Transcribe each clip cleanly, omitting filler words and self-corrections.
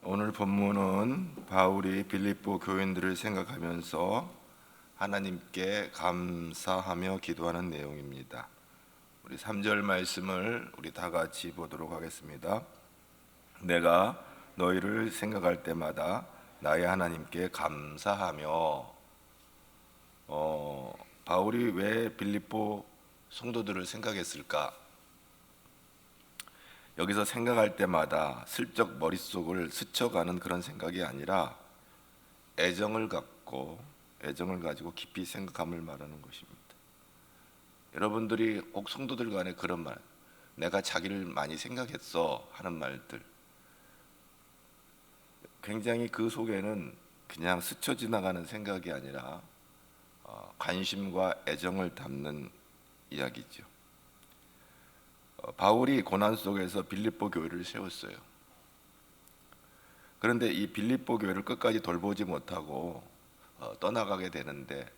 오늘 본문은 바울이 빌립보 교인들을 생각하면서 하나님께 감사하며 기도하는 내용입니다. 우리 3절 말씀을 우리 다 같이 보도록 하겠습니다. 내가 너희를 생각할 때마다 나의 하나님께 감사하며. 바울이 왜 빌립보 성도들을 생각했을까? 여기서 생각할 때마다 슬쩍 머릿속을 스쳐가는 그런 생각이 아니라 애정을 가지고 깊이 생각함을 말하는 것입니다. 여러분들이 꼭 성도들 간에 그런 말, 내가 자기를 많이 생각했어 하는 말들, 굉장히 그 속에는 그냥 스쳐 지나가는 생각이 아니라 관심과 애정을 담는 이야기죠. 바울이 고난 속에서 빌립보 교회를 세웠어요. 그런데 이 빌립보 교회를 끝까지 돌보지 못하고 떠나가게 되는데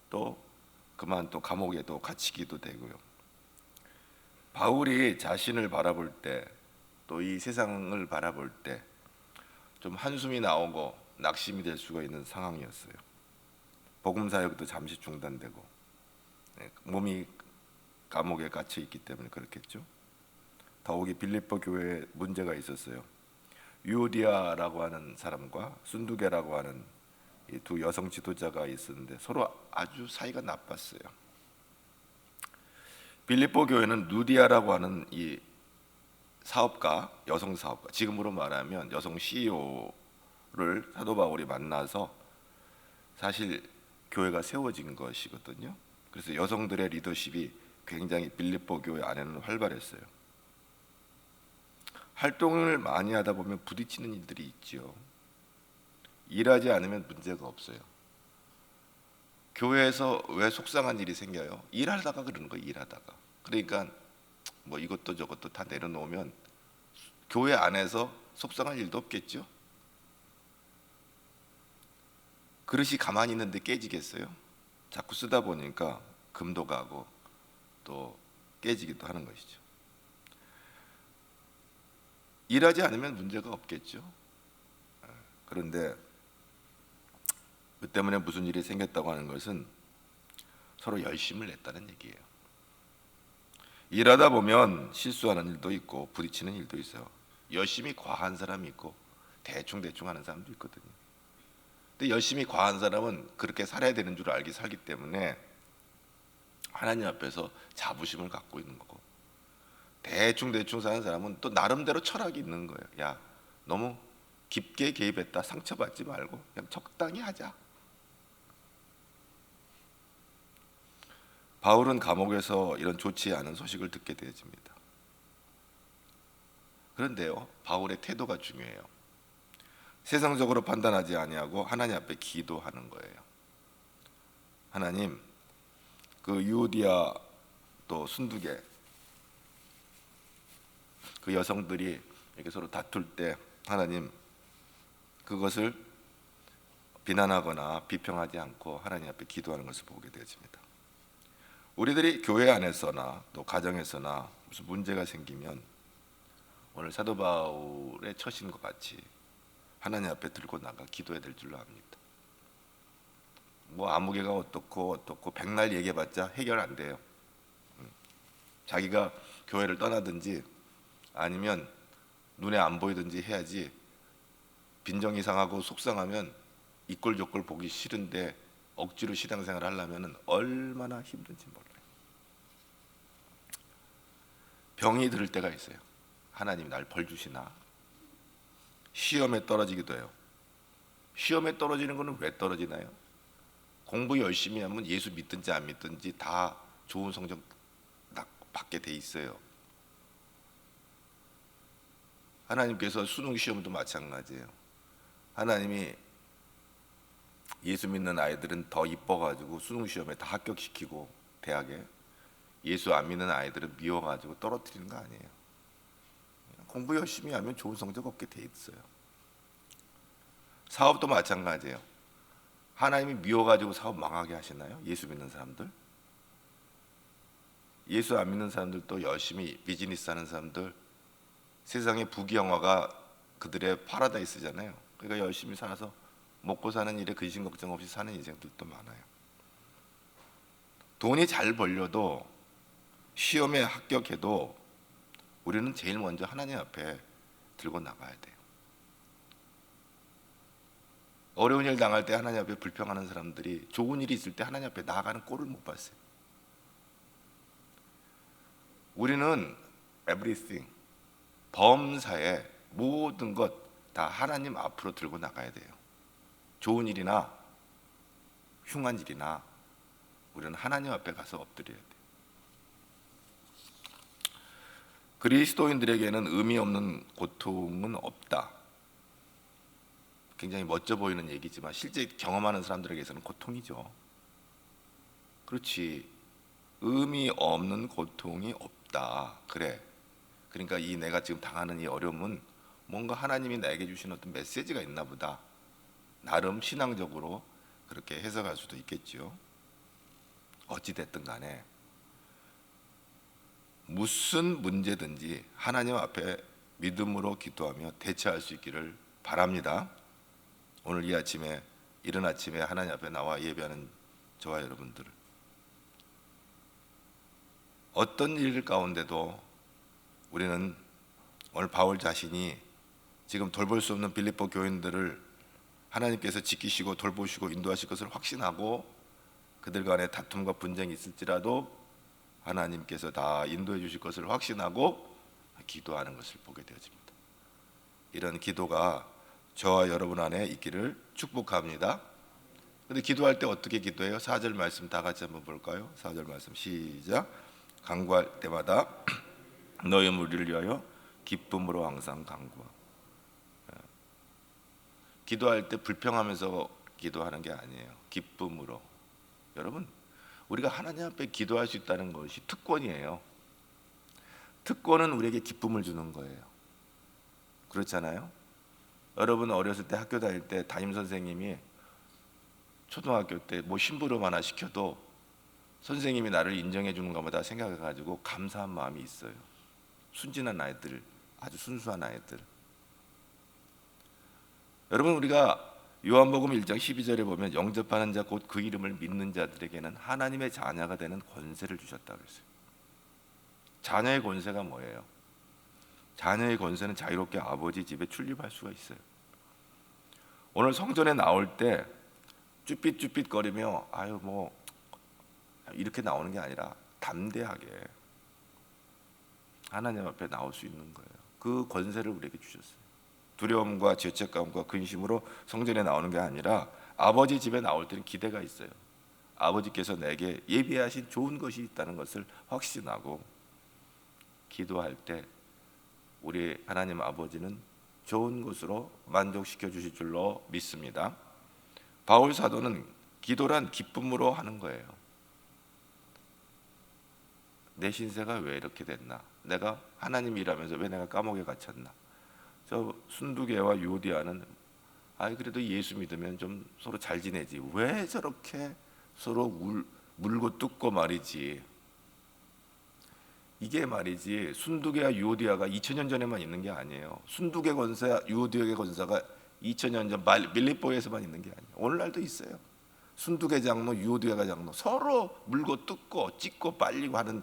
또 그만 또 감옥에도 갇히기도 되고요. 바울이 자신을 바라볼 때, 또 이 세상을 바라볼 때 좀 한숨이 나오고 낙심이 될 수가 있는 상황이었어요. 복음 사역도 잠시 중단되고 몸이 감옥에 갇혀 있기 때문에 그렇겠죠. 더욱이 빌립보 교회에 문제가 있었어요. 유오디아라고 하는 사람과 순두계라고 하는 이 두 여성 지도자가 있었는데 서로 아주 사이가 나빴어요. 빌립보 교회는 누디아라고 하는 이 사업가, 여성 사업가, 지금으로 말하면 여성 CEO를 사도 바울이 만나서 사실 교회가 세워진 것이거든요. 그래서 여성들의 리더십이 굉장히 빌립보 교회 안에는 활발했어요. 활동을 많이 하다 보면 부딪히는 일들이 있죠. 일하지 않으면 문제가 없어요. 교회에서 왜 속상한 일이 생겨요? 일하다가 그러는 거예요. 일하다가. 그러니까 뭐 이것도 저것도 다 내려놓으면 교회 안에서 속상할 일도 없겠죠. 그릇이 가만히 있는데 깨지겠어요? 자꾸 쓰다 보니까 금도 가고 또 깨지기도 하는 것이죠. 일하지 않으면 문제가 없겠죠. 그런데 그 때문에 무슨 일이 생겼다고 하는 것은 서로 열심을 냈다는 얘기예요. 일하다 보면 실수하는 일도 있고 부딪히는 일도 있어요. 열심히 과한 사람이 있고 대충 하는 사람도 있거든요. 근데 열심히 과한 사람은 그렇게 살아야 되는 줄 알기 살기 때문에 하나님 앞에서 자부심을 갖고 있는 거고, 대충 사는 사람은 또 나름대로 철학이 있는 거예요. 야, 너무 깊게 개입했다 상처받지 말고 그냥 적당히 하자. 바울은 감옥에서 이런 좋지 않은 소식을 듣게 되어집니다. 그런데요, 바울의 태도가 중요해요. 세상적으로 판단하지 아니하고 하나님 앞에 기도하는 거예요. 하나님, 그 유오디아 또 순두계 그 여성들이 이렇게 서로 다툴 때 하나님 그것을 비난하거나 비평하지 않고 하나님 앞에 기도하는 것을 보게 되어집니다. 우리들이 교회 안에서나 또 가정에서나 무슨 문제가 생기면 오늘 사도 바울의 처신과 같이 하나님 앞에 들고 나가 기도해야 될 줄로 압니다. 뭐 아무개가 어떻고 백날 얘기해봤자 해결 안 돼요. 자기가 교회를 떠나든지 아니면 눈에 안 보이든지 해야지, 빈정이 상하고 속상하면 이꼴저꼴 보기 싫은데 억지로 신앙생활을 하려면 얼마나 힘든지 몰라요. 병이 들을 때가 있어요. 하나님이 날 벌 주시나? 시험에 떨어지기도 해요. 시험에 떨어지는 거는 왜 떨어지나요? 공부 열심히 하면 예수 믿든지 안 믿든지 다 좋은 성적 받게 돼 있어요. 하나님께서 수능 시험도 마찬가지예요. 하나님이 예수 믿는 아이들은 더 이뻐가지고 수능 시험에 다 합격시키고 대학에, 예수 안 믿는 아이들은 미워가지고 떨어뜨리는 거 아니에요. 공부 열심히 하면 좋은 성적 얻게 돼 있어요. 사업도 마찬가지예요. 하나님이 미워가지고 사업 망하게 하시나요? 예수 믿는 사람들? 예수 안 믿는 사람들도 열심히 비즈니스 하는 사람들, 세상의 부귀영화가 그들의 파라다이스잖아요. 그러니까 열심히 살아서 먹고 사는 일에 근심 걱정 없이 사는 인생들도 많아요. 돈이 잘 벌려도 시험에 합격해도 우리는 제일 먼저 하나님 앞에 들고 나가야 돼요. 어려운 일 당할 때 하나님 앞에 불평하는 사람들이 좋은 일이 있을 때 하나님 앞에 나아가는 꼴을 못 봤어요. 우리는 everything, 범사의 모든 것 다 하나님 앞으로 들고 나가야 돼요. 좋은 일이나 흉한 일이나 우리는 하나님 앞에 가서 엎드려야 돼요. 그리스도인들에게는 의미 없는 고통은 없다. 굉장히 멋져 보이는 얘기지만 실제 경험하는 사람들에게서는 고통이죠. 그렇지. 의미 없는 고통이 없다. 그래. 그러니까 이 내가 지금 당하는 이 어려움은 뭔가 하나님이 나에게 주신 어떤 메시지가 있나 보다. 나름 신앙적으로 그렇게 해석할 수도 있겠죠. 어찌됐든 간에 무슨 문제든지 하나님 앞에 믿음으로 기도하며 대처할 수 있기를 바랍니다. 오늘 이 아침에 이른 아침에 하나님 앞에 나와 예배하는 저와 여러분들, 어떤 일 가운데도 우리는 오늘 바울 자신이 지금 돌볼 수 없는 빌립보 교인들을 하나님께서 지키시고 돌보시고 인도하실 것을 확신하고 그들 간에 다툼과 분쟁이 있을지라도 하나님께서 다 인도해 주실 것을 확신하고 기도하는 것을 보게 되어집니다. 이런 기도가 저와 여러분 안에 있기를 축복합니다. 근데 기도할 때 어떻게 기도해요? 4절 말씀 다 같이 한번 볼까요? 4절 말씀 시작. 간구할 때마다 너희 무리를 위하여 기쁨으로 항상 간구하고. 기도할 때 불평하면서 기도하는 게 아니에요. 기쁨으로. 여러분, 우리가 하나님 앞에 기도할 수 있다는 것이 특권이에요. 특권은 우리에게 기쁨을 주는 거예요. 그렇잖아요? 여러분 어렸을 때 학교 다닐 때 담임 선생님이 초등학교 때 뭐 심부름 하나 시켜도 선생님이 나를 인정해 주는 것보다 생각해가지고 감사한 마음이 있어요. 순진한 아이들, 아주 순수한 아이들. 여러분, 우리가 요한복음 1장 12절에 보면 영접하는 자 곧 그 이름을 믿는 자들에게는 하나님의 자녀가 되는 권세를 주셨다고 했어요. 자녀의 권세가 뭐예요? 자녀의 권세는 자유롭게 아버지 집에 출입할 수가 있어요. 오늘 성전에 나올 때 쭈삣쭈삣거리며 아유 뭐 이렇게 나오는 게 아니라 담대하게 하나님 앞에 나올 수 있는 거예요. 그 권세를 우리에게 주셨어요. 두려움과 죄책감과 근심으로 성전에 나오는 게 아니라 아버지 집에 나올 때는 기대가 있어요. 아버지께서 내게 예비하신 좋은 것이 있다는 것을 확신하고 기도할 때 우리 하나님 아버지는 좋은 것으로 만족시켜 주실 줄로 믿습니다. 바울 사도는 기도란 기쁨으로 하는 거예요. 내 신세가 왜 이렇게 됐나? 내가 하나님 일하면서 왜 내가 감옥에 갇혔나? 저 순두개와 유오디아는 그래도 예수 믿으면 좀 서로 잘 지내지. 왜 저렇게 서로 물고 뜯고 말이지. 이게 말이지 순두개와 유오디아가 2000년 전에만 있는 게 아니에요. 순두개 권세, 유오디아의 권세가 2000년 전 빌립보에서만 있는 게 아니에요. 오늘날도 있어요. 순두개 장로, 유오디아가 장로 서로 물고 뜯고 찢고 빨리고 하는,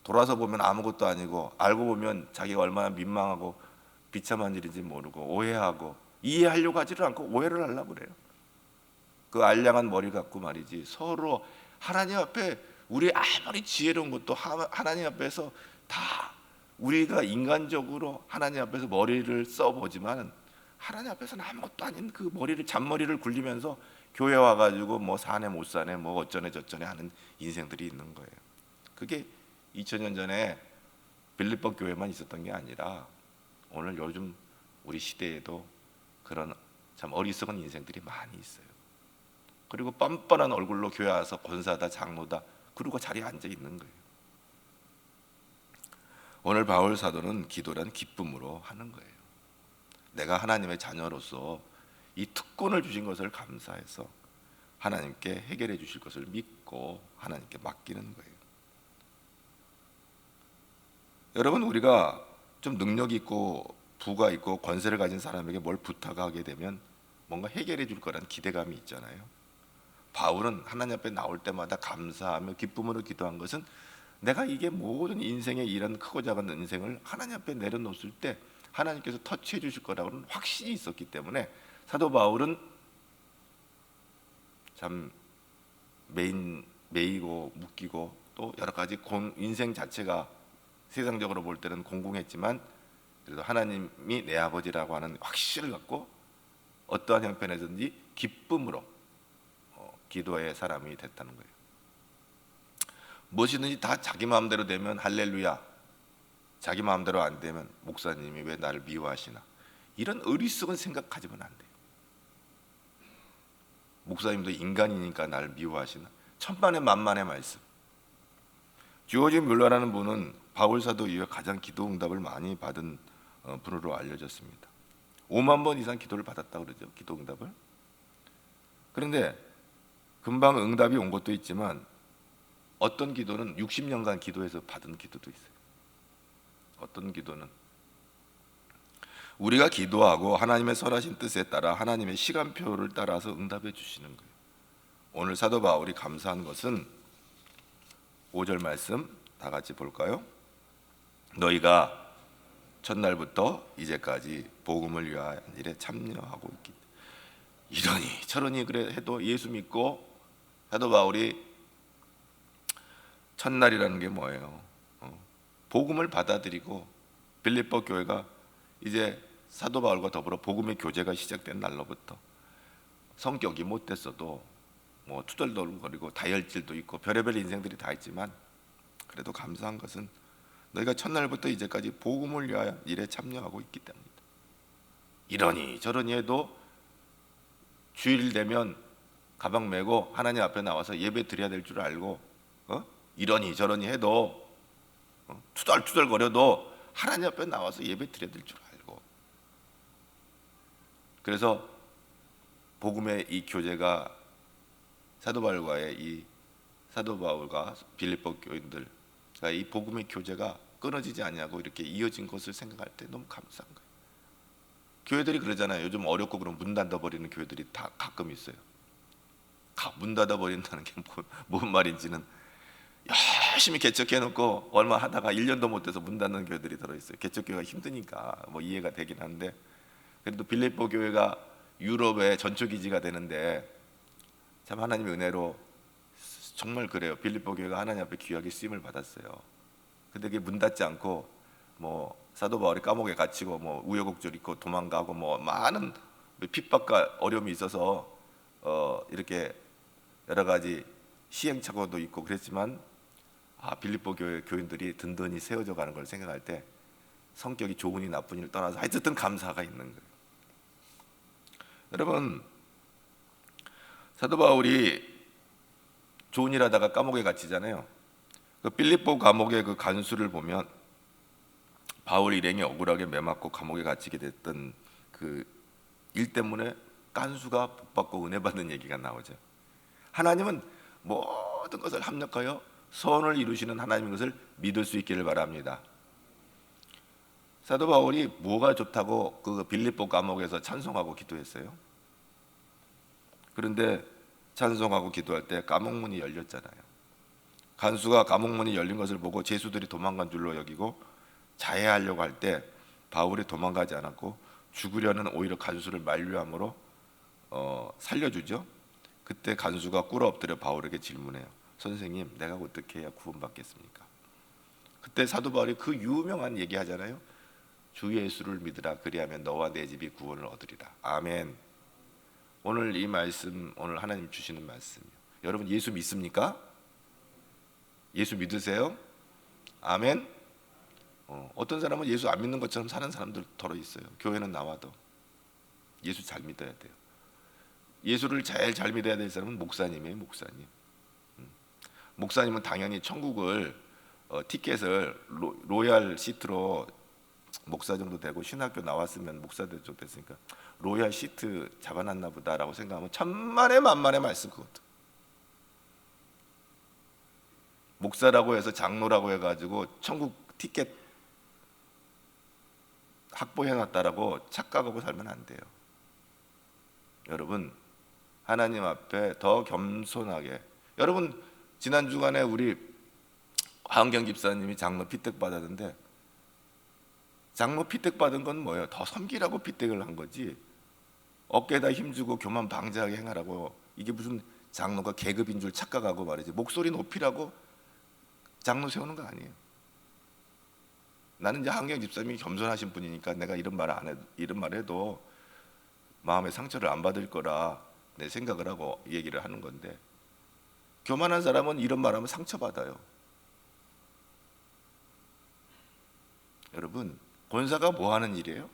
돌아서 보면 아무것도 아니고 알고 보면 자기가 얼마나 민망하고 비참한 일인지 모르고 오해하고 이해하려고 하지를 않고 오해를 하려고 그래요. 그 알량한 머리 갖고 말이지 서로 하나님 앞에 우리 아무리 지혜로운 것도 하나님 앞에서 다 우리가 인간적으로 하나님 앞에서 머리를 써보지만 하나님 앞에서는 아무것도 아닌 그 머리를 잔머리를 굴리면서 교회 와가지고 뭐 사네 못 사네 뭐 어쩌네 저쩌네 하는 인생들이 있는 거예요. 그게 2000년 전에 빌립보 교회만 있었던 게 아니라 오늘 요즘 우리 시대에도 그런 참 어리석은 인생들이 많이 있어요. 그리고 뻔뻔한 얼굴로 교회 와서 권사다 장로다 그러고 자리에 앉아 있는 거예요. 오늘 바울 사도는 기도란 기쁨으로 하는 거예요. 내가 하나님의 자녀로서 이 특권을 주신 것을 감사해서 하나님께 해결해 주실 것을 믿고 하나님께 맡기는 거예요. 여러분, 우리가 좀 능력 있고 부가 있고 권세를 가진 사람에게 뭘 부탁하게 되면 뭔가 해결해 줄 거란 기대감이 있잖아요. 바울은 하나님 앞에 나올 때마다 감사하며 기쁨으로 기도한 것은 내가 이게 모든 인생의 이런 크고 작은 인생을 하나님 앞에 내려놓을 때 하나님께서 터치해 주실 거라고는 확신이 있었기 때문에 사도 바울은 참 매이고 묶이고 또 여러 가지 인생 자체가 세상적으로 볼 때는 공공했지만 그래도 하나님이 내 아버지라고 하는 확신을 갖고 어떠한 형편에서든지 기쁨으로 기도의 사람이 됐다는 거예요. 무엇이든지 다 자기 마음대로 되면 할렐루야, 자기 마음대로 안 되면 목사님이 왜 나를 미워하시나, 이런 어리석은 생각하지면 안 돼요. 목사님도 인간이니까 나를 미워하시나, 천만의 만만의 말씀. 조지 뮬러라는 분은 바울 사도 이후에 가장 기도 응답을 많이 받은 분으로 알려졌습니다. 5만 번 이상 기도를 받았다고 그러죠, 기도 응답을. 그런데 금방 응답이 온 것도 있지만 어떤 기도는 60년간 기도해서 받은 기도도 있어요. 어떤 기도는 우리가 기도하고 하나님의 선하신 뜻에 따라 하나님의 시간표를 따라서 응답해 주시는 거예요. 오늘 사도 바울이 감사한 것은 5절 말씀 다 같이 볼까요? 너희가 첫날부터 이제까지 복음을 위하여 일에 참여하고 있기 때문에. 이러니 저러니 그래 해도 예수 믿고, 사도 바울이 첫날이라는 게 뭐예요? 복음을 받아들이고 빌립보 교회가 이제 사도 바울과 더불어 복음의 교제가 시작된 날로부터 성격이 못됐어도 뭐 투덜거리고 다혈질도 있고 별의별 인생들이 다 있지만 그래도 감사한 것은 너희가 첫날부터 이제까지 복음을 위하여 일에 참여하고 있기 때문이다. 이러니 저러니 해도 주일 되면 가방 메고 하나님 앞에 나와서 예배 드려야 될 줄 알고 이러니 저러니 해도 투덜투덜거려도 하나님 앞에 나와서 예배 드려야 될 줄 알고, 그래서 복음의 이 교제가 사도 바울과 빌립보 교인들 이 복음의 교제가 끊어지지 않냐고 이렇게 이어진 것을 생각할 때 너무 감사한 거예요. 교회들이 그러잖아요. 요즘 어렵고 그럼 문 닫아버리는 교회들이 다 가끔 있어요. 문 닫아버린다는 게 뭔 말인지는, 열심히 개척해놓고 얼마 하다가 1년도 못 돼서 문 닫는 교회들이 들어있어요. 개척교회가 힘드니까 뭐 이해가 되긴 한데, 그래도 빌립보 교회가 유럽의 전초기지가 되는데 참 하나님의 은혜로 정말 그래요. 빌립보 교회가 하나님 앞에 귀하게 쓰임을 받았어요. 근데 그게 문 닫지 않고 뭐 사도 바울이 감옥에 갇히고 뭐 우여곡절 있고 도망가고 뭐 많은 핍박과 어려움이 있어서 이렇게 여러 가지 시행착오도 있고 그랬지만 빌립보 교회 교인들이 든든히 세워져 가는 걸 생각할 때 성격이 좋으니 나쁘니를 떠나서 하여튼 감사가 있는 거예요. 여러분, 사도 바울이 좋은 일 하다가 감옥에 갇히잖아요. 그 빌립보 감옥의 그 간수를 보면 바울 일행이 억울하게 매맞고 감옥에 갇히게 됐던 그 일 때문에 간수가 복받고 은혜 받는 얘기가 나오죠. 하나님은 모든 것을 합력하여 선을 이루시는 하나님인 것을 믿을 수 있기를 바랍니다. 사도 바울이 뭐가 좋다고 그 빌립보 감옥에서 찬송하고 기도했어요? 그런데 찬송하고 기도할 때 감옥문이 열렸잖아요. 간수가 감옥문이 열린 것을 보고 죄수들이 도망간 줄로 여기고 자해하려고 할 때 바울이 도망가지 않았고 죽으려는 오히려 간수를 만류함으로 살려주죠. 그때 간수가 꿇어 엎드려 바울에게 질문해요. 선생님, 내가 어떻게 해야 구원받겠습니까? 그때 사도 바울이 그 유명한 얘기 하잖아요. 주 예수를 믿으라, 그리하면 너와 내 집이 구원을 얻으리라. 아멘. 오늘 이 말씀, 오늘 하나님 주시는 말씀이에요. 여러분 예수 믿습니까? 예수 믿으세요? 아멘. 어떤 사람은 예수 안 믿는 것처럼 사는 사람들 더러 있어요. 교회는 나와도 예수 잘 믿어야 돼요. 예수를 제일 잘 믿어야 될 사람은 목사님이에요. 목사님. 목사님은 당연히 천국을 티켓을 로얄 시트로 목사 정도 되고 신학교 나왔으면 목사 정도 됐으니까 로얄 시트 잡아놨나 보다라고 생각하면 천만의 만만의 말씀. 그것도 목사라고 해서 장로라고 해가지고 천국 티켓 확보해놨다라고 착각하고 살면 안 돼요. 여러분, 하나님 앞에 더 겸손하게. 여러분, 지난 주간에 우리 황경 집사님이 장로 피택 받았는데, 장로 피택 받은 건 뭐예요? 더 섬기라고 피택을 한 거지, 어깨에다 힘주고 교만 방자하게 행하라고. 이게 무슨 장로가 계급인 줄 착각하고 말이지, 목소리 높이라고 장로 세우는 거 아니에요. 나는 이제 한경 집사님이 겸손하신 분이니까 내가 이런 말 해도 마음의 상처를 안 받을 거라 내 생각을 하고 얘기를 하는 건데, 교만한 사람은 이런 말하면 상처받아요. 여러분, 권사가 뭐 하는 일이에요?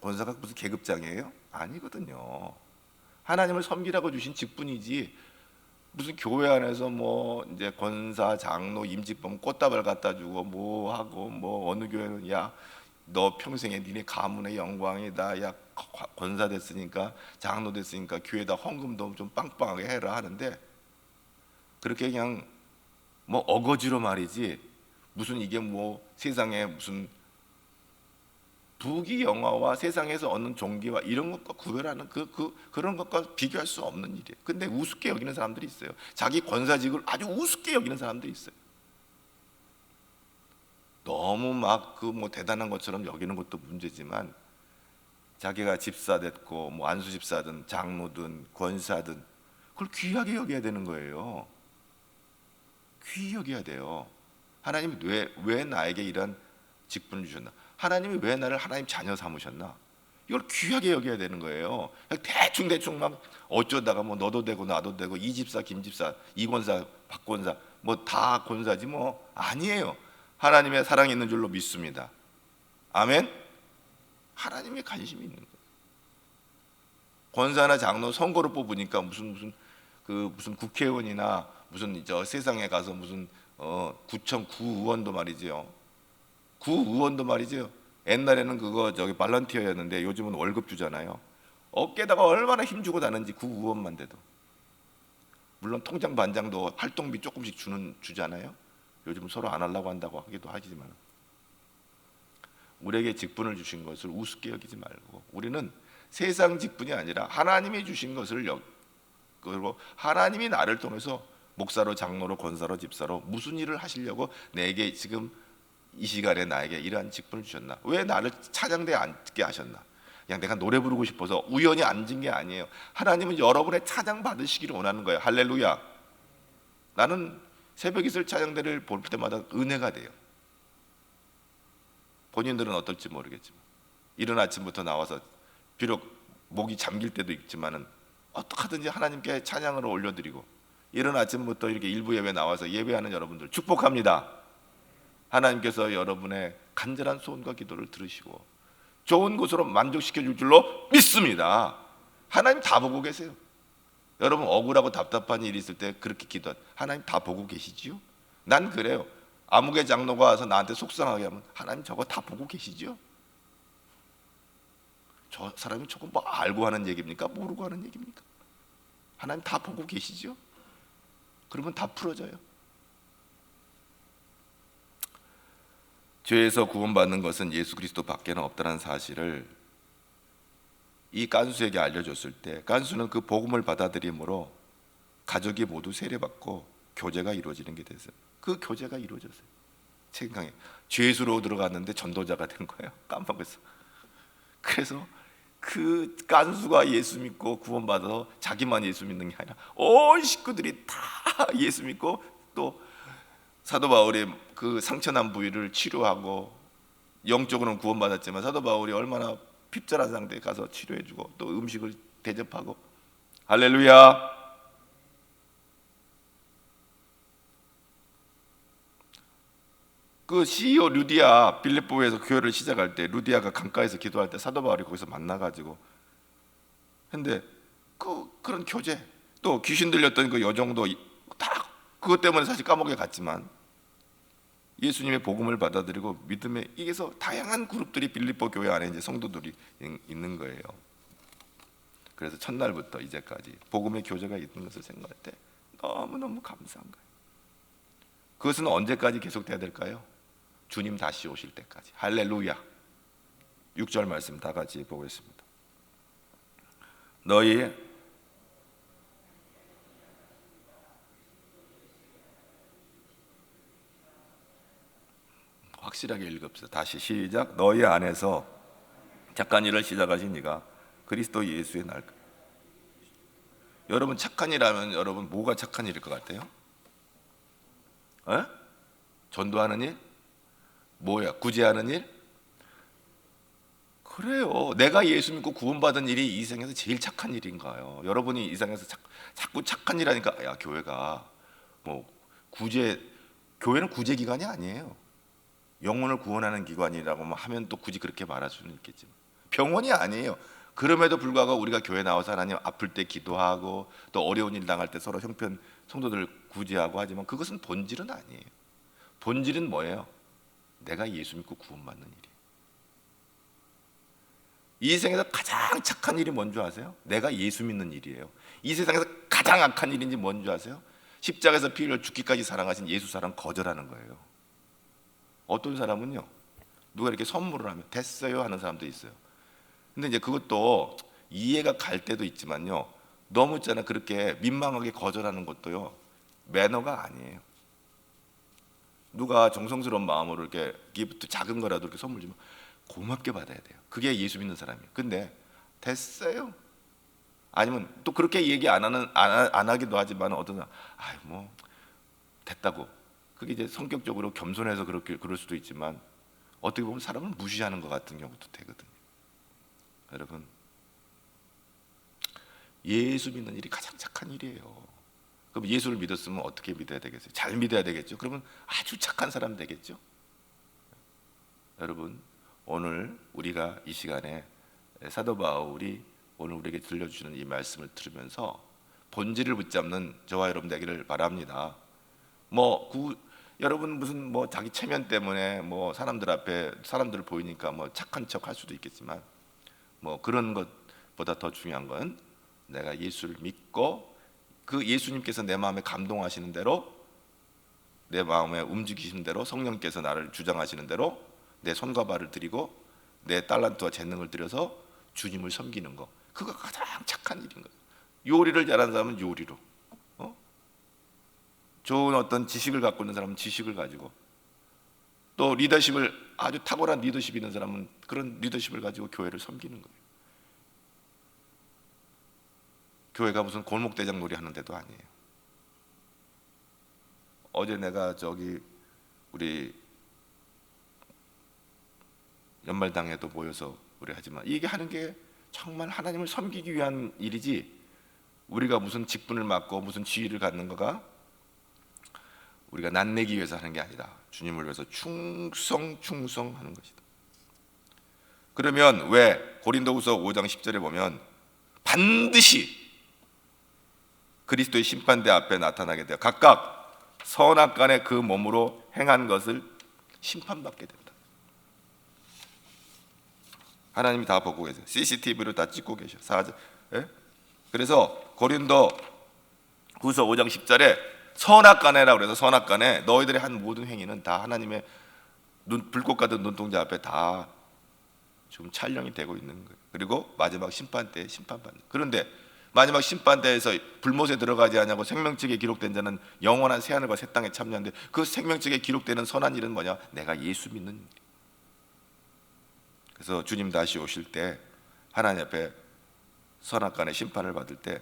권사가 무슨 계급장이에요? 아니거든요. 하나님을 섬기라고 주신 직분이지, 무슨 교회 안에서 뭐 이제 권사, 장로, 임직범 꽃다발 갖다 주고 뭐 하고, 뭐 어느 교회는 야 너 평생에 니네 가문의 영광이다, 야 권사 됐으니까 장로 됐으니까 교회에다 헌금도 좀 빵빵하게 해라 하는데, 그렇게 그냥 뭐 어거지로 말이지, 무슨 이게 뭐 세상에 무슨 부귀영화와 세상에서 얻는 종기와 이런 것과 구별하는 그런 것과 비교할 수 없는 일이에요. 근데 우습게 여기는 사람들이 있어요. 자기 권사직을 아주 우습게 여기는 사람들이 있어요. 너무 막 그 뭐 대단한 것처럼 여기는 것도 문제지만, 자기가 집사 됐고 뭐 안수 집사든 장로든 권사든 그걸 귀하게 여겨야 되는 거예요. 귀히 여겨야 돼요. 하나님이 왜 나에게 이런 직분을 주셨나? 하나님이 왜 나를 하나님 자녀 삼으셨나? 이걸 귀하게 여겨야 되는 거예요. 대충 막 어쩌다가 뭐 너도 되고 나도 되고, 이 집사 김 집사 이 권사 박 권사 뭐 다 권사지 뭐 아니에요. 하나님의 사랑이 있는 줄로 믿습니다. 아멘. 하나님의 관심이 있는 거예요. 권사나 장로 선거로 뽑으니까 무슨 국회의원이나 무슨 저 세상에 가서 무슨 구청 구의원도 말이죠. 구의원도 말이죠. 옛날에는 그거 저기 발런티어였는데 요즘은 월급 주잖아요. 어깨에다가 얼마나 힘주고 다는지, 구의원만 돼도. 물론 통장 반장도 활동비 조금씩 주잖아요. 요즘은 서로 안 하려고 한다고 하기도 하지만, 우리에게 직분을 주신 것을 우습게 여기지 말고, 우리는 세상 직분이 아니라 하나님이 주신 것을 그리고 하나님이 나를 통해서 목사로, 장로로, 권사로, 집사로 무슨 일을 하시려고 내게 지금 이 시간에 나에게 이러한 직분을 주셨나? 왜 나를 찬양대에 앉게 하셨나? 그냥 내가 노래 부르고 싶어서 우연히 앉은 게 아니에요. 하나님은 여러분의 찬양 받으시기를 원하는 거예요. 할렐루야. 나는 새벽 이슬 찬양대를 볼 때마다 은혜가 돼요. 본인들은 어떨지 모르겠지만, 이른 아침부터 나와서 비록 목이 잠길 때도 있지만은 어떻게 하든지 하나님께 찬양을 올려드리고, 이른 아침부터 이렇게 일부 예배 나와서 예배하는 여러분들 축복합니다. 하나님께서 여러분의 간절한 소원과 기도를 들으시고 좋은 곳으로 만족시켜 줄 줄로 믿습니다. 하나님 다 보고 계세요. 여러분 억울하고 답답한 일이 있을 때 그렇게 기도한 하나님 다 보고 계시지요? 난 그래요. 아무개 장로가 와서 나한테 속상하게 하면 하나님 저거 다 보고 계시죠? 저 사람이 저거 뭐 알고 하는 얘기입니까? 모르고 하는 얘기입니까? 하나님 다 보고 계시죠? 그러면 다 풀어져요. 죄에서 구원받는 것은 예수 그리스도 밖에는 없다는 사실을 이 깐수에게 알려줬을 때, 깐수는 그 복음을 받아들임으로 가족이 모두 세례받고 교제가 이루어지는 게 됐어요. 그 교제가 이루어졌어요. 책강에 죄수로 들어갔는데 전도자가 된 거예요. 깜빡했어. 그래서 그 깐수가 예수 믿고 구원받아서 자기만 예수 믿는 게 아니라 온 식구들이 다 예수 믿고, 또 사도 바울이 그 상처난 부위를 치료하고, 영적으로는 구원받았지만 사도 바울이 얼마나 핍절한 상태에 가서 치료해주고 또 음식을 대접하고. 할렐루야. 그 CEO 루디아, 빌립보에서 교회를 시작할 때 루디아가 강가에서 기도할 때 사도 바울이 거기서 만나가지고, 근데 그런 교제, 또 귀신 들렸던 그 여종도 다 그것 때문에 사실 감옥에 갔지만 예수님의 복음을 받아들이고 믿음에 이게서 다양한 그룹들이 빌립보 교회 안에 이제 성도들이 있는 거예요. 그래서 첫날부터 이제까지 복음의 교제가 있는 것을 생각할 때 너무너무 감사한 거예요. 그것은 언제까지 계속돼야 될까요? 주님 다시 오실 때까지. 할렐루야. 6절 말씀 다 같이 보겠습니다. 너희 확실하게 읽읍시다. 다시 시작. 너희 안에서 착한 일을 시작하신 이가 그리스도 예수의 날. 여러분 착한 일하면 여러분 뭐가 착한 일일 것 같아요? 에? 전도하는 일? 뭐야? 구제하는 일? 그래요. 내가 예수 믿고 구원받은 일이 이 세상에서 제일 착한 일인가요? 여러분이 이 세상에서 자꾸 착한 일 하니까 야 교회가 뭐 교회는 구제 기관이 아니에요. 영혼을 구원하는 기관이라고 하면 또 굳이 그렇게 말할 수는 있겠지만 병원이 아니에요. 그럼에도 불구하고 우리가 교회 나와서 하나님 아플 때 기도하고 또 어려운 일 당할 때 서로 형편 성도들 구제하고 하지만 그것은 본질은 아니에요. 본질은 뭐예요? 내가 예수 믿고 구원받는 일이에요. 이 세상에서 가장 착한 일이 뭔지 아세요? 내가 예수 믿는 일이에요. 이 세상에서 가장 악한 일인지 뭔지 아세요? 십자가에서 피 흘려 죽기까지 사랑하신 예수 사랑 거절하는 거예요. 어떤 사람은요, 누가 이렇게 선물을 하면 됐어요 하는 사람도 있어요. 근데 이제 그것도 이해가 갈 때도 있지만요, 너무 있잖아 그렇게 민망하게 거절하는 것도요 매너가 아니에요. 누가 정성스러운 마음으로 이렇게 기프트 작은 거라도 이렇게 선물 주면 고맙게 받아야 돼요. 그게 예수 믿는 사람이에요. 근데 됐어요. 아니면 또 그렇게 얘기 안 하기도 하지만 어떤 사람 뭐 됐다고. 그게 이제 성격적으로 겸손해서 그럴 수도 있지만 어떻게 보면 사람을 무시하는 것 같은 경우도 되거든요. 여러분, 예수 믿는 일이 가장 착한 일이에요. 그럼 예수를 믿었으면 어떻게 믿어야 되겠어요? 잘 믿어야 되겠죠. 그러면 아주 착한 사람 되겠죠. 여러분, 오늘 우리가 이 시간에 사도 바울이 오늘 우리에게 들려주시는 이 말씀을 들으면서 본질을 붙잡는 저와 여러분 되기를 바랍니다. 여러분 무슨 자기 체면 때문에 사람들 앞에 사람들 보이니까 착한 척 할 수도 있겠지만 그런 것보다 더 중요한 건 내가 예수를 믿고 그 예수님께서 내 마음에 감동하시는 대로 내 마음에 움직이시는 대로 성령께서 나를 주장하시는 대로 내 손과 발을 들이고 내 달란트와 재능을 들여서 주님을 섬기는 거, 그거 가장 착한 일인 거예요. 요리를 잘하는 사람은 요리로, 좋은 어떤 지식을 갖고 있는 사람은 지식을 가지고, 또 리더십을 아주 탁월한 리더십이 있는 사람은 그런 리더십을 가지고 교회를 섬기는 거예요. 교회가 무슨 골목대장 놀이 하는 데도 아니에요. 어제 내가 우리 연말당에도 모여서 우리 하지만 이게 하는 게 정말 하나님을 섬기기 위한 일이지 우리가 무슨 직분을 맡고 무슨 지위를 갖는 거가 우리가 낫내기 위해서 하는 게 아니라 주님을 위해서 충성하는 것이다. 그러면 왜 고린도후서 5장 10절에 보면 반드시 그리스도의 심판대 앞에 나타나게 되어 각각 선악간에 그 몸으로 행한 것을 심판받게 된다. 하나님이 다 보고 계세요. CCTV로 다 찍고 계셔. 그래서 고린도 후서 5장 10절에 선악간에라고 그래서 선악간에 너희들의 한 모든 행위는 다 하나님의 불꽃 같은 눈동자 앞에 다 지금 촬영이 되고 있는 거예요. 그리고 마지막 심판 때에 심판받는. 그런데 마지막 심판 때에서 불못에 들어가지 않냐고 생명책에 기록된 자는 영원한 새하늘과 새 땅에 참여하는데 그 생명책에 기록되는 선한 일은 뭐냐? 내가 예수 믿는 일. 그래서 주님 다시 오실 때 하나님 앞에 선악간의 심판을 받을 때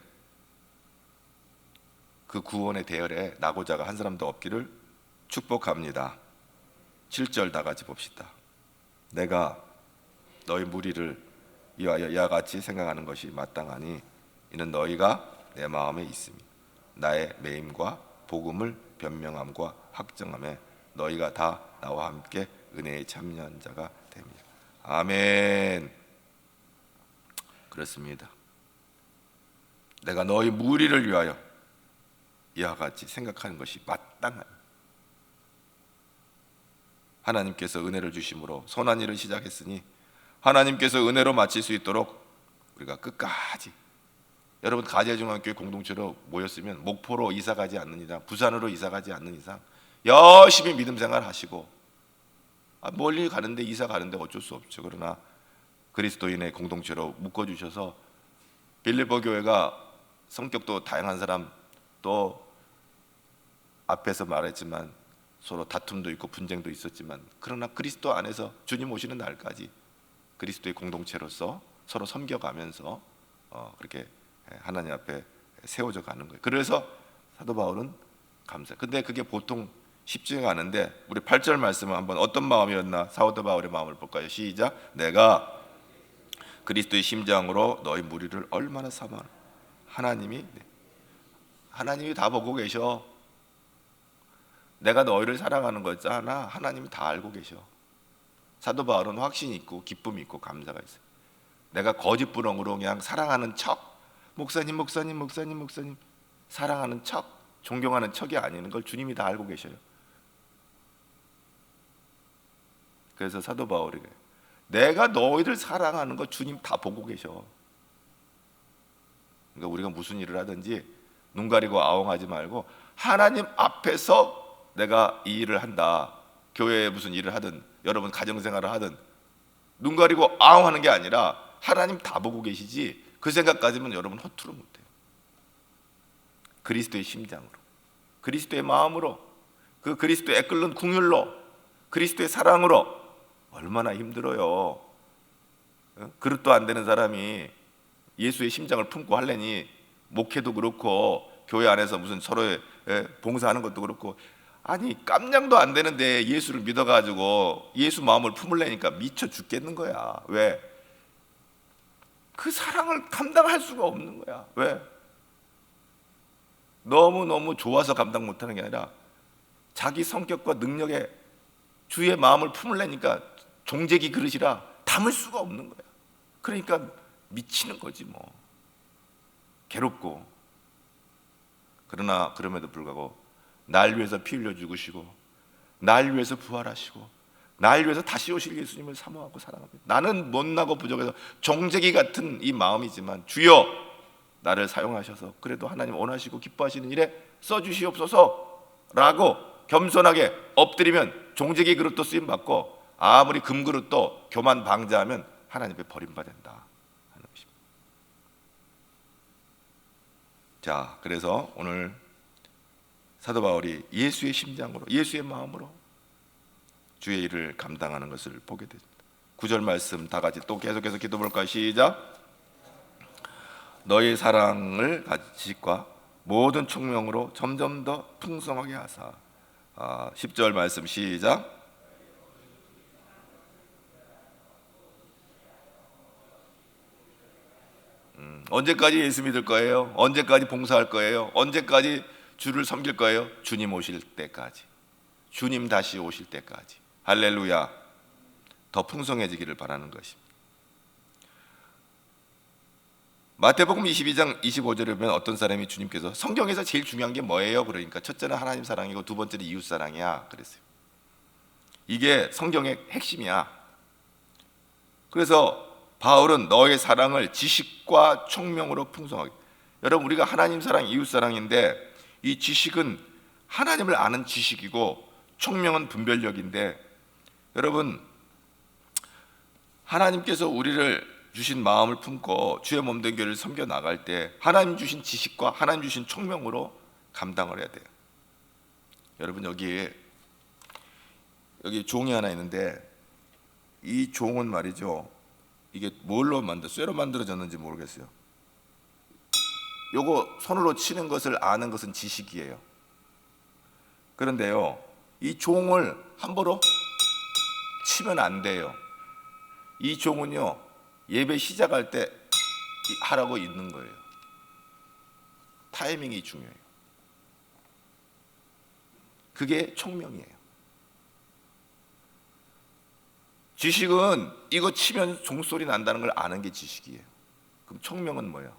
그 구원의 대열에 나고자가 한 사람도 없기를 축복합니다. 7절 다 같이 봅시다. 내가 너희 무리를 이와 같이 생각하는 것이 마땅하니 이는 너희가 내 마음에 있으니 나의 매임과 복음을 변명함과 확정함에 너희가 다 나와 함께 은혜에 참여한 자가 됩니다. 아멘. 그렇습니다. 내가 너희 무리를 위하여 이와 같이 생각하는 것이 마땅한, 하나님께서 은혜를 주심으로 선한 일을 시작했으니 하나님께서 은혜로 마칠 수 있도록 우리가 끝까지, 여러분 가재중앙교회 공동체로 모였으면 목포로 이사가지 않는 이상, 부산으로 이사가지 않는 이상 열심히 믿음 생활 하시고 멀리 가는데 이사 가는데 어쩔 수 없죠. 그러나 그리스도인의 공동체로 묶어주셔서 빌립보 교회가 성격도 다양한 사람, 또 앞에서 말했지만 서로 다툼도 있고 분쟁도 있었지만, 그러나 그리스도 안에서 주님 오시는 날까지 그리스도의 공동체로서 서로 섬겨가면서 그렇게 하나님 앞에 세워져 가는 거예요. 그래서 사도 바울은 감사해요. 근데 그게 보통 쉽지가 않은데, 우리 8절 말씀은 한번 어떤 마음이었나 사도 바울의 마음을 볼까요? 시작. 내가 그리스도의 심장으로 너희 무리를 얼마나 사모하나. 하나님이 다 보고 계셔. 내가 너희를 사랑하는 거 있잖아, 하나님이 다 알고 계셔. 사도 바울은 확신이 있고 기쁨이 있고 감사가 있어요. 내가 거짓부렁으로 그냥 사랑하는 척, 목사님 사랑하는 척, 존경하는 척이 아니는 걸 주님이 다 알고 계셔요. 그래서 사도 바울이 내가 너희들 사랑하는 거 주님 다 보고 계셔. 그러니까 우리가 무슨 일을 하든지 눈 가리고 아웅하지 말고, 하나님 앞에서 내가 이 일을 한다, 교회에 무슨 일을 하든 여러분 가정생활을 하든 눈 가리고 아웅하는 게 아니라 하나님 다 보고 계시지, 그 생각 가지면 여러분 허투루 못해요. 그리스도의 심장으로, 그리스도의 마음으로, 그 그리스도의 끓는 궁율로, 그리스도의 사랑으로. 얼마나 힘들어요. 그릇도 안 되는 사람이 예수의 심장을 품고 하려니, 목회도 그렇고 교회 안에서 무슨 서로의 봉사하는 것도 그렇고, 아니 깜냥도 안 되는데 예수를 믿어가지고 예수 마음을 품으려니까 미쳐 죽겠는 거야. 왜? 그 사랑을 감당할 수가 없는 거야. 왜? 너무너무 좋아서 감당 못하는 게 아니라 자기 성격과 능력에 주의 마음을 품으려니까 종재기 그릇이라 담을 수가 없는 거야. 그러니까 미치는 거지 뭐. 괴롭고. 그러나 그럼에도 불구하고 날 위해서 피 흘려 죽으시고, 날 위해서 부활하시고, 날 위해서 다시 오실 예수님을 사모하고 사랑합니다. 나는 못나고 부족해서 종재기 같은 이 마음이지만 주여 나를 사용하셔서 그래도 하나님 원하시고 기뻐하시는 일에 써주시옵소서 라고 겸손하게 엎드리면 종재기 그릇도 쓰임받고, 아무리 금그릇도 교만 방자하면 하나님 앞에 버림받는다 하는 것입니다. 자, 그래서 오늘 사도 바울이 예수의 심장으로, 예수의 마음으로 주의 일을 감당하는 것을 보게 됩니다. 9절 말씀 다 같이 또 계속해서 기도 볼까요? 시작. 너의 사랑을 지식과 모든 총명으로 점점 더 풍성하게 하사. 10절 말씀 시작. 언제까지 예수 믿을 거예요? 언제까지 봉사할 거예요? 언제까지 주를 섬길 거예요? 주님 오실 때까지, 주님 다시 오실 때까지. 할렐루야. 더 풍성해지기를 바라는 것입니다. 마태복음 22장 25절에 보면 어떤 사람이 주님께서 성경에서 제일 중요한 게 뭐예요? 그러니까 첫째는 하나님 사랑이고 두 번째는 이웃 사랑이야 그랬어요. 이게 성경의 핵심이야. 그래서 바울은 너의 사랑을 지식과 총명으로 풍성하게. 여러분, 우리가 하나님 사랑, 이웃 사랑인데, 이 지식은 하나님을 아는 지식이고 총명은 분별력인데, 여러분 하나님께서 우리를 주신 마음을 품고 주의 몸된 교회를 섬겨 나갈 때 하나님 주신 지식과 하나님 주신 총명으로 감당을 해야 돼요. 여러분, 여기 종이 하나 있는데, 이 종은 말이죠, 이게 뭘로 쇠로 만들어졌는지 모르겠어요. 요거 손으로 치는 것을 아는 것은 지식이에요. 그런데요, 이 종을 함부로 치면 안 돼요. 이 종은요, 예배 시작할 때 하라고 있는 거예요. 타이밍이 중요해요. 그게 총명이에요. 지식은 이거 치면 종소리 난다는 걸 아는 게 지식이에요. 그럼 총명은 뭐예요?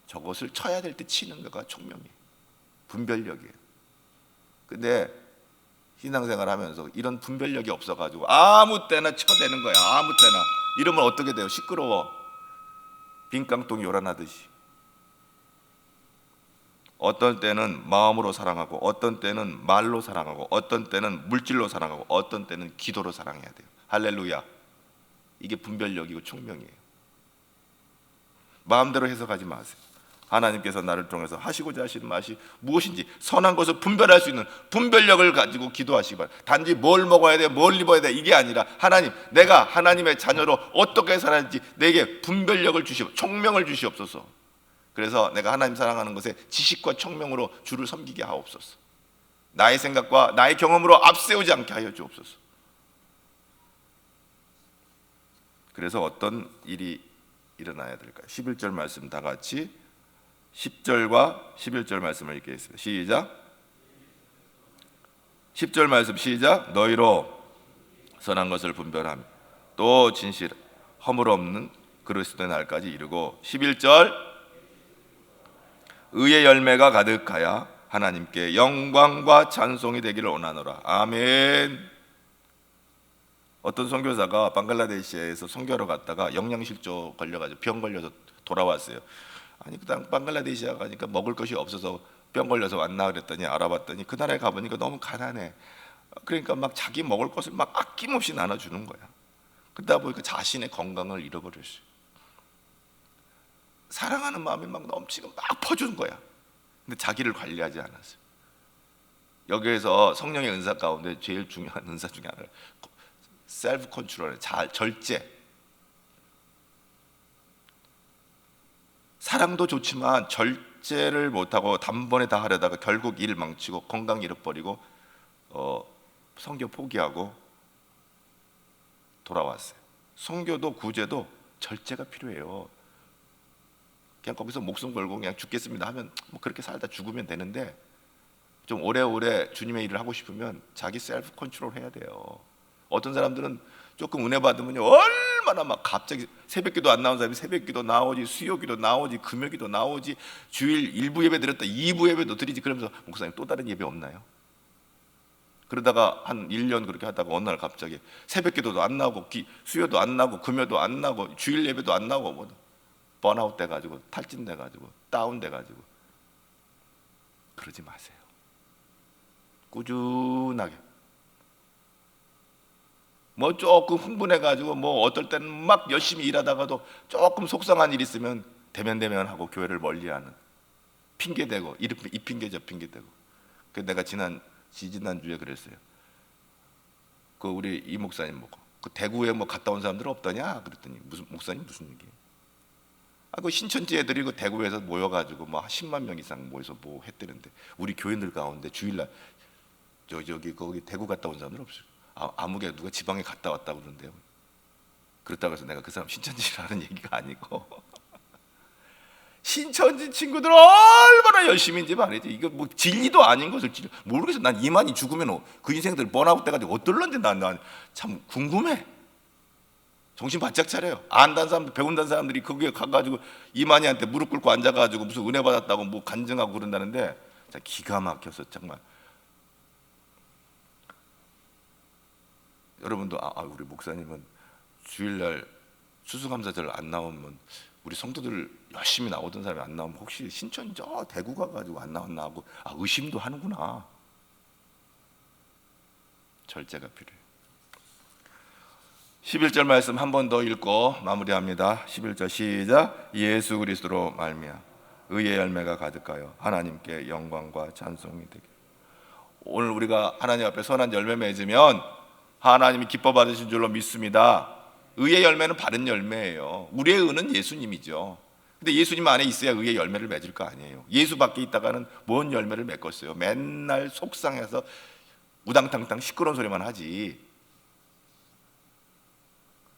저것을 쳐야 될 때 치는 거가 총명이에요. 분별력이에요. 근데 신앙생활 하면서 이런 분별력이 없어가지고 아무 때나 쳐대는 거야. 아무 때나. 이러면 어떻게 돼요? 시끄러워. 빈깡통이 요란하듯이. 어떤 때는 마음으로 사랑하고, 어떤 때는 말로 사랑하고, 어떤 때는 물질로 사랑하고, 어떤 때는 기도로 사랑해야 돼요. 할렐루야. 이게 분별력이고 총명이에요. 마음대로 해석하지 마세요. 하나님께서 나를 통해서 하시고자 하시는 말이 무엇인지 선한 것을 분별할 수 있는 분별력을 가지고 기도하시기 바랍니다. 단지 뭘 먹어야 돼, 뭘 입어야 돼 이게 아니라 하나님, 내가 하나님의 자녀로 어떻게 살아야지 내게 분별력을 주시옵소서, 총명을 주시옵소서. 그래서 내가 하나님 사랑하는 것에 지식과 총명으로 주를 섬기게 하옵소서. 나의 생각과 나의 경험으로 앞세우지 않게 하여 주옵소서. 그래서 어떤 일이 일어나야 될까요? 11절 말씀 다 같이 10절과 11절 말씀을 읽겠습니다. 시작. 10절 말씀 시작. 너희로 선한 것을 분별하며 또 진실 허물 없는 그리스도의 날까지 이르고 11절 의의 열매가 가득하여 하나님께 영광과 찬송이 되기를 원하노라. 아멘. 어떤 선교사가 방글라데시에서 선교하러 갔다가 영양실조 걸려가지고 병 걸려서 돌아왔어요. 아니 그다음 방글라데시아 가니까 먹을 것이 없어서 병 걸려서 왔나 그랬더니 알아봤더니 그 나라에 가보니까 너무 가난해. 그러니까 막 자기 먹을 것을 막 아낌없이 나눠주는 거야. 그러다 보니까 자신의 건강을 잃어버렸어요. 사랑하는 마음이 막 넘치고 막 퍼주는 거야. 근데 자기를 관리하지 않았어요. 여기에서 성령의 은사 가운데 제일 중요한 은사 중에 하나를 셀프 컨트롤, 절제. 사랑도 좋지만 절제를 못하고 단번에 다 하려다가 결국 일 망치고 건강 잃어버리고 선교 포기하고 돌아왔어요. 선교도 구제도 절제가 필요해요. 그냥 거기서 목숨 걸고 그냥 죽겠습니다 하면 뭐 그렇게 살다 죽으면 되는데 좀 오래오래 주님의 일을 하고 싶으면 자기 셀프 컨트롤 해야 돼요. 어떤 사람들은 조금 은혜 받으면요 얼마나 막 갑자기 새벽기도 안 나온 사람이 새벽기도 나오지, 수요기도 나오지, 금요기도 나오지, 주일 1부 예배 드렸다 2부 예배도 드리지. 그러면서 목사님 또 다른 예배 없나요? 그러다가 한 1년 그렇게 하다가 어느 날 갑자기 새벽기도도 안 나오고 수요도 안 나오고 금요도 안 나오고 주일 예배도 안 나오고 뭐 번아웃 돼가지고 탈진돼가지고 다운돼가지고 그러지 마세요. 꾸준하게 뭐 조금 흥분해가지고 뭐 어떨 때는 막 열심히 일하다가도 조금 속상한 일 있으면 대면하고 교회를 멀리하는 핑계대고 이 핑계 저 핑계대고. 그 내가 지난주에 그랬어요. 그 우리 이 목사님 보고 그 대구에 뭐 갔다 온 사람들 없더냐 그랬더니 무슨 목사님 무슨 얘기예요? 그 신천지 애들이 그 대구에서 모여가지고 뭐 10만 명 이상 모여서 뭐 했대는데 우리 교인들 가운데 주일날 저기 거기 대구 갔다 온 사람들 없어요. 아무개 누가 지방에 갔다 왔다고 그러는데요. 그렇다고 해서 내가 그 사람 신천지라는 얘기가 아니고 신천지 친구들 얼마나 열심히인지 말이지. 이거 뭐 진리도 아닌 것을 모르겠어. 난 이만희 죽으면 그 인생들 번아웃 돼가지고 어떨런지 난 참 궁금해. 정신 바짝 차려요. 안다는 사람들, 배운다는 사람들이 거기에 가가지고 이만희한테 무릎 꿇고 앉아가지고 무슨 은혜 받았다고 뭐 간증하고 그런다는데 기가 막혀서 정말. 여러분도 우리 목사님은 주일날 수수감사절 안 나오면 우리 성도들 열심히 나오던 사람이 안 나오면 혹시 신천 저 대구 가가지고 안 나왔나 하고 의심도 하는구나. 절제가 필요해요. 11절 말씀 한 번 더 읽고 마무리합니다. 11절 시작. 예수 그리스도로 말미암아 의의 열매가 가득하여 하나님께 영광과 찬송이 되게. 오늘 우리가 하나님 앞에 선한 열매 맺으면 하나님이 기뻐 받으신 줄로 믿습니다. 의의 열매는 바른 열매예요. 우리의 의는 예수님이죠. 근데 예수님 안에 있어야 의의 열매를 맺을 거 아니에요. 예수 밖에 있다가는 뭔 열매를 맺겠어요. 맨날 속상해서 우당탕탕 시끄러운 소리만 하지.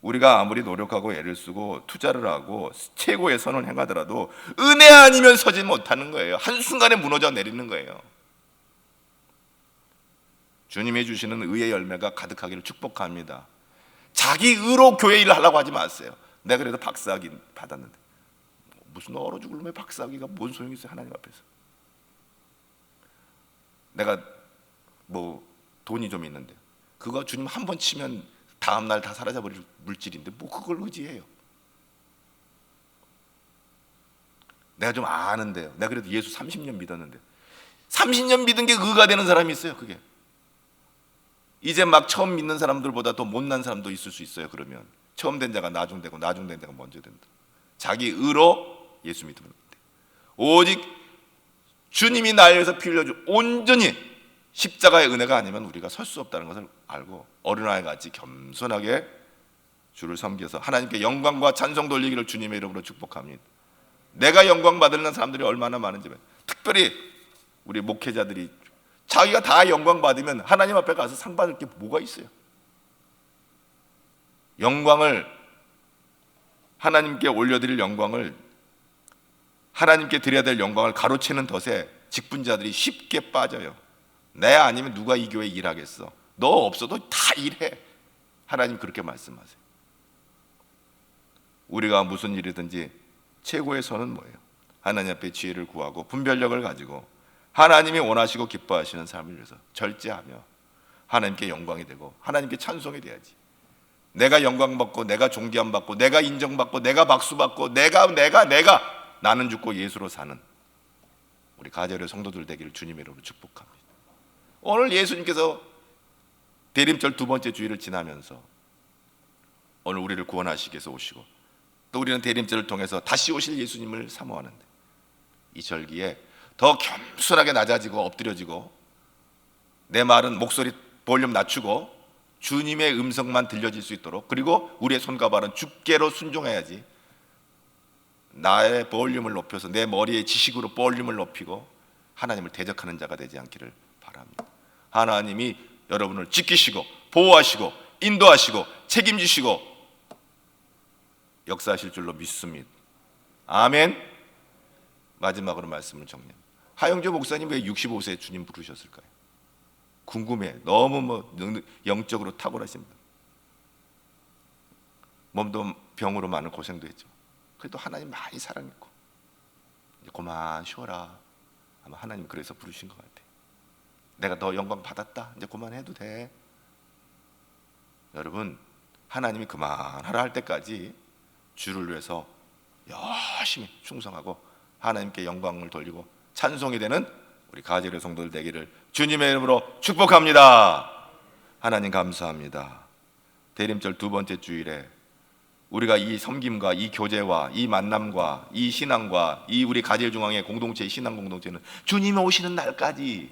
우리가 아무리 노력하고 애를 쓰고 투자를 하고 최고의 선을 행하더라도 은혜 아니면 서지 못하는 거예요. 한순간에 무너져 내리는 거예요. 주님이 주시는 의의 열매가 가득하기를 축복합니다. 자기 의로 교회 일을 하려고 하지 마세요. 내가 그래도 박사학위 받았는데 무슨 얼어 죽을 놈의 박사학위가 뭔 소용이 있어요. 하나님 앞에서. 내가 뭐 돈이 좀 있는데 그거 주님 한 번 치면 다음날 다 사라져버릴 물질인데 뭐 그걸 의지해요. 내가 좀 아는데요. 내가 그래도 예수 30년 믿었는데 30년 믿은 게 의가 되는 사람이 있어요. 그게 이제 막 처음 믿는 사람들보다 더 못난 사람도 있을 수 있어요. 그러면 처음 된 자가 나중되고 나중된 자가 먼저 된다. 자기 의로 예수 믿으면 돼. 오직 주님이 나를 위해서 피 흘려주 온전히 십자가의 은혜가 아니면 우리가 설 수 없다는 것을 알고 어린아이 같이 겸손하게 주를 섬겨서 하나님께 영광과 찬송 돌리기를 주님의 이름으로 축복합니다. 내가 영광 받으려는 사람들이 얼마나 많은지, 특별히 우리 목회자들이 자기가 다 영광 받으면 하나님 앞에 가서 상 받을 게 뭐가 있어요? 영광을, 하나님께 올려드릴 영광을, 하나님께 드려야 될 영광을 가로채는 덫에 직분자들이 쉽게 빠져요. 내 아니면 누가 이 교회에 일하겠어? 너 없어도 다 일해. 하나님 그렇게 말씀하세요. 우리가 무슨 일이든지 최고의 선은 뭐예요? 하나님 앞에 지혜를 구하고 분별력을 가지고 하나님이 원하시고 기뻐하시는 삶을 위해서 절제하며 하나님께 영광이 되고 하나님께 찬송이 돼야지. 내가 영광 받고 내가 존귀함 받고 내가 인정받고 내가 박수 받고 내가 나는 죽고 예수로 사는 우리 가절의 성도들 되기를 주님의 이름으로 축복합니다. 오늘 예수님께서 대림절 두 번째 주일을 지나면서 오늘 우리를 구원하시기 위해서 오시고 또 우리는 대림절을 통해서 다시 오실 예수님을 사모하는데 이 절기에 더 겸손하게 낮아지고 엎드려지고 내 말은 목소리 볼륨 낮추고 주님의 음성만 들려질 수 있도록, 그리고 우리의 손과 발은 주께로 순종해야지 나의 볼륨을 높여서 내 머리의 지식으로 볼륨을 높이고 하나님을 대적하는 자가 되지 않기를 바랍니다. 하나님이 여러분을 지키시고 보호하시고 인도하시고 책임지시고 역사하실 줄로 믿습니다. 아멘. 마지막으로 말씀을 정리합니다. 하영조 목사님 왜 65세에 주님 부르셨을까요? 궁금해. 너무 영적으로 탁월하십니다. 몸도 병으로 많은 고생도 했죠. 그래도 하나님 많이 사랑했고 이제 그만 쉬어라. 아마 하나님 그래서 부르신 것 같아요. 내가 너 영광 받았다. 이제 그만해도 돼. 여러분, 하나님이 그만하라 할 때까지 주를 위해서 열심히 충성하고 하나님께 영광을 돌리고 찬송이 되는 우리 가젤의 성도들 되기를 주님의 이름으로 축복합니다. 하나님 감사합니다. 대림절 두 번째 주일에 우리가 이 섬김과 이 교제와 이 만남과 이 신앙과 이 우리 가젤중앙의 공동체의 신앙 공동체는 주님이 오시는 날까지,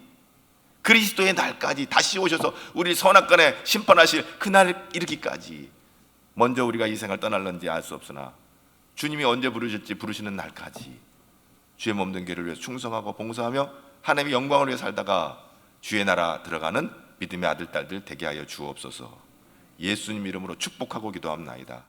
그리스도의 날까지 다시 오셔서 우리 선악간에 심판하실 그날 이르기까지 먼저 우리가 이 생을 떠날는지 알 수 없으나 주님이 언제 부르실지 부르시는 날까지 주의 몸된 교회를 위해서 충성하고 봉사하며 하나님의 영광을 위해 살다가 주의 나라 들어가는 믿음의 아들 딸들 되게 하여 주옵소서. 예수님 이름으로 축복하고 기도합나이다.